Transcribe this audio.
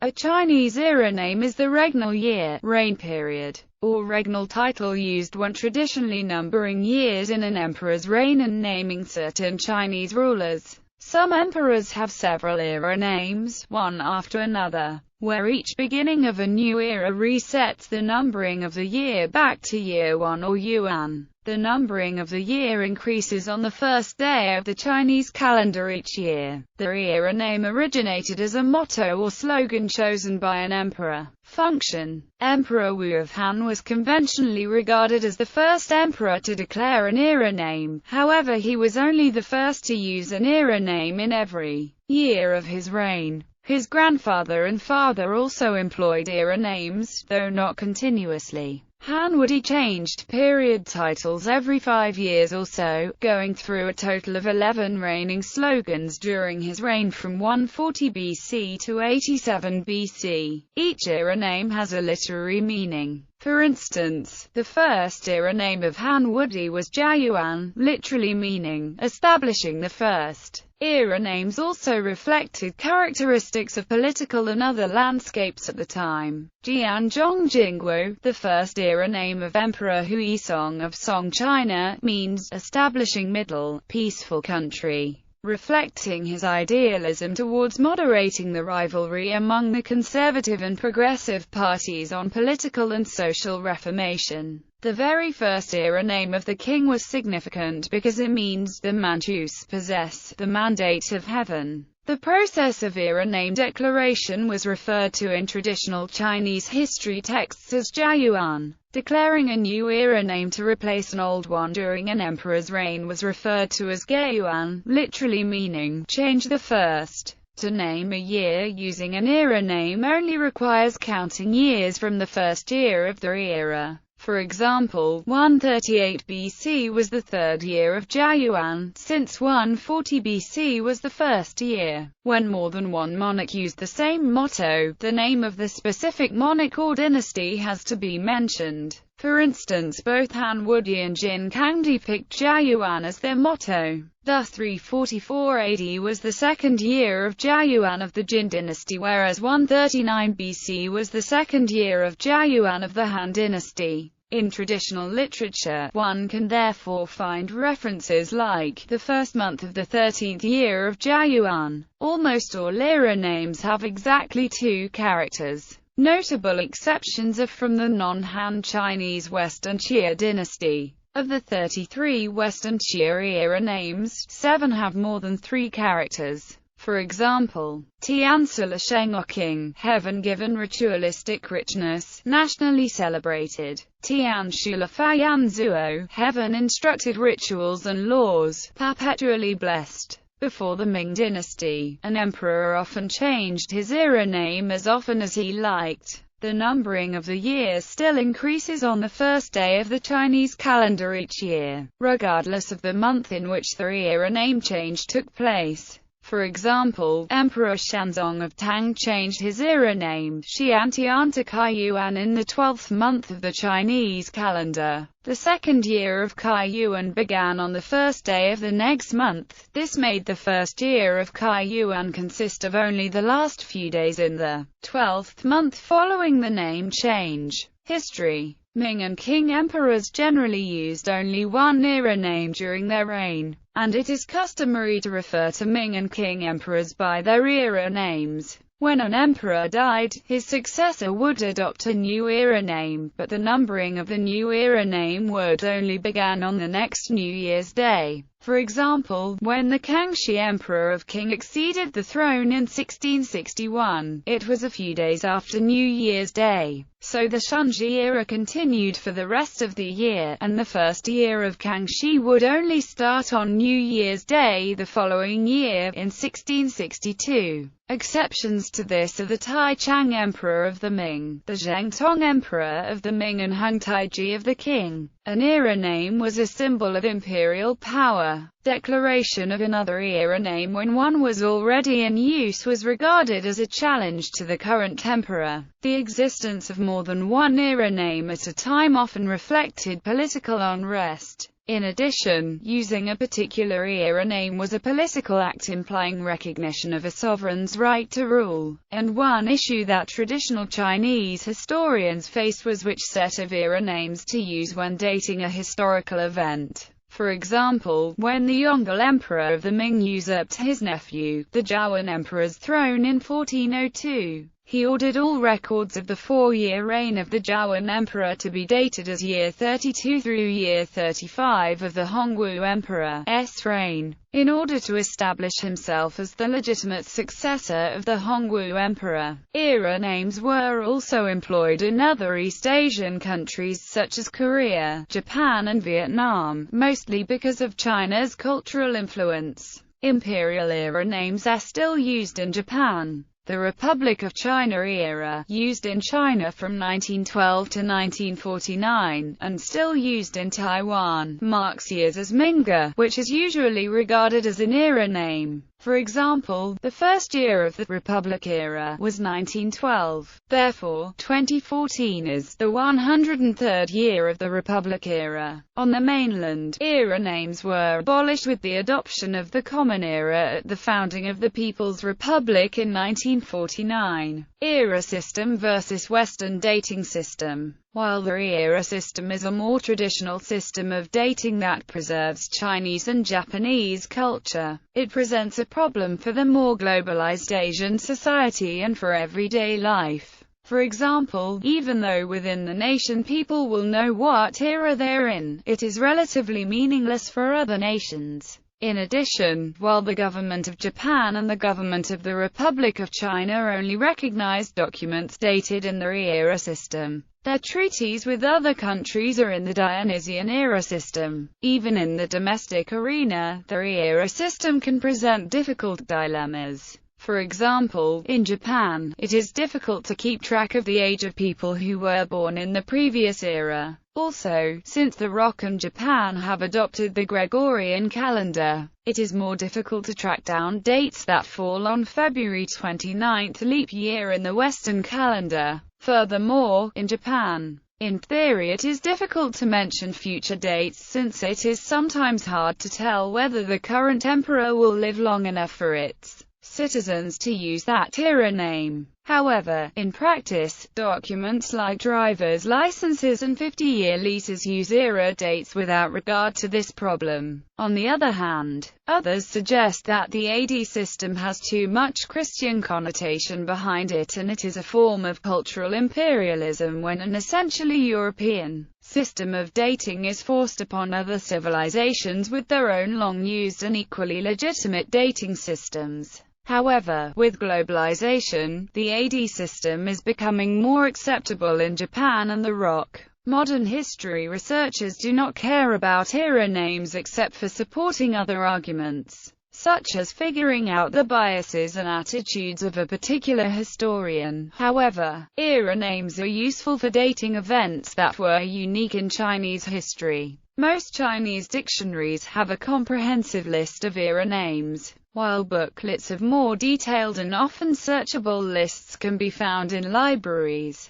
A Chinese era name is the regnal year, reign period, or regnal title used when traditionally numbering years in an emperor's reign and naming certain Chinese rulers. Some emperors have several era names, one after another, where each beginning of a new era resets the numbering of the year back to year 1 or yuan. The numbering of the year increases on the first day of the Chinese calendar each year. The era name originated as a motto or slogan chosen by an emperor. Function. Emperor Wu of Han was conventionally regarded as the first emperor to declare an era name. However, he was only the first to use an era name in every year of his reign. His grandfather and father also employed era names, though not continuously. Han Wudi changed period titles every 5 years or so, going through a total of 11 reigning slogans during his reign from 140 BC to 87 BC. Each era name has a literary meaning. For instance, the first era name of Han Wudi was Jiayuan, literally meaning establishing the first. Era names also reflected characteristics of political and other landscapes at the time. Jianzhong Jingguo, the first era name of Emperor Huizong of Song China, means establishing middle, peaceful country, reflecting his idealism towards moderating the rivalry among the conservative and progressive parties on political and social reformation. The very first era name of the king was significant because it means the Manchus possess the mandate of heaven. The process of era name declaration was referred to in traditional Chinese history texts as Jiayuan. Declaring a new era name to replace an old one during an emperor's reign was referred to as Geiyuan, literally meaning change the first. To name a year using an era name only requires counting years from the first year of the era. For example, 138 BC was the third year of Jiayuan, since 140 BC was the first year. When more than one monarch used the same motto, the name of the specific monarch or dynasty has to be mentioned. For instance, both Han Wudi and Jin Kangdi picked Jiayuan as their motto. Thus 344 AD was the second year of Jiayuan of the Jin dynasty, whereas 139 BC was the second year of Jiayuan of the Han dynasty. In traditional literature, one can therefore find references like, the first month of the 13th year of Jiayuan. Almost all era names have exactly 2 characters. Notable exceptions are from the non-Han Chinese Western Xia dynasty. Of the 33 Western Xia era names, 7 have more than 3 characters. For example, Tiansula Shengoking, heaven-given ritualistic richness, nationally celebrated. Tianshula Fayanzuo, heaven-instructed rituals and laws, perpetually blessed. Before the Ming dynasty, an emperor often changed his era name as often as he liked. The numbering of the year still increases on the first day of the Chinese calendar each year, regardless of the month in which the era name change took place. For example, Emperor Shanzong of Tang changed his era name, Xiantian to Kaiyuan in the 12th month of the Chinese calendar. The second year of Kaiyuan began on the first day of the next month. This made the first year of Kaiyuan consist of only the last few days in the 12th month following the name change. History. Ming and Qing emperors generally used only one era name during their reign, and it is customary to refer to Ming and Qing emperors by their era names. When an emperor died, his successor would adopt a new era name, but the numbering of the new era name would only begin on the next New Year's Day. For example, when the Kangxi Emperor of Qing acceded the throne in 1661, it was a few days after New Year's Day. So the Shunji era continued for the rest of the year, and the first year of Kangxi would only start on New Year's Day the following year, in 1662. Exceptions to this are the Tai Chang Emperor of the Ming, the Zheng Tong Emperor of the Ming, and Heng Taiji of the Qing. An era name was a symbol of imperial power. Declaration of another era name when one was already in use was regarded as a challenge to the current emperor. The existence of more than one era name at a time often reflected political unrest. In addition, using a particular era name was a political act implying recognition of a sovereign's right to rule, and one issue that traditional Chinese historians faced was which set of era names to use when dating a historical event. For example, when the Yongle Emperor of the Ming usurped his nephew, the Zhaoan Emperor's throne in 1402, he ordered all records of the 4-year reign of the Zhaoan Emperor to be dated as year 32 through year 35 of the Hongwu Emperor's reign, in order to establish himself as the legitimate successor of the Hongwu Emperor. Era names were also employed in other East Asian countries such as Korea, Japan and Vietnam, mostly because of China's cultural influence. Imperial era names are still used in Japan. The Republic of China era, used in China from 1912 to 1949, and still used in Taiwan, marks years as Mingge, which is usually regarded as an era name. For example, the first year of the Republic era was 1912. Therefore, 2014 is the 103rd year of the Republic era. On the mainland, era names were abolished with the adoption of the Common Era at the founding of the People's Republic in 1949. Era system versus Western dating system. While the era system is a more traditional system of dating that preserves Chinese and Japanese culture, it presents a problem for the more globalized Asian society and for everyday life. For example, even though within the nation people will know what era they're in, it is relatively meaningless for other nations. In addition, while the government of Japan and the government of the Republic of China only recognize documents dated in the era system, their treaties with other countries are in the Dionysian era system. Even in the domestic arena, the era system can present difficult dilemmas. For example, in Japan, it is difficult to keep track of the age of people who were born in the previous era. Also, since the ROC and Japan have adopted the Gregorian calendar, it is more difficult to track down dates that fall on February 29th leap year in the Western calendar. Furthermore, in Japan, in theory it is difficult to mention future dates since it is sometimes hard to tell whether the current emperor will live long enough for its citizens to use that era name. However, in practice, documents like driver's licenses and 50-year leases use era dates without regard to this problem. On the other hand, others suggest that the AD system has too much Christian connotation behind it and it is a form of cultural imperialism when an essentially European system of dating is forced upon other civilizations with their own long-used and equally legitimate dating systems. However, with globalization, the AD system is becoming more acceptable in Japan and the ROC. Modern history researchers do not care about era names except for supporting other arguments, such as figuring out the biases and attitudes of a particular historian. However, era names are useful for dating events that were unique in Chinese history. Most Chinese dictionaries have a comprehensive list of era names, while booklets of more detailed and often searchable lists can be found in libraries.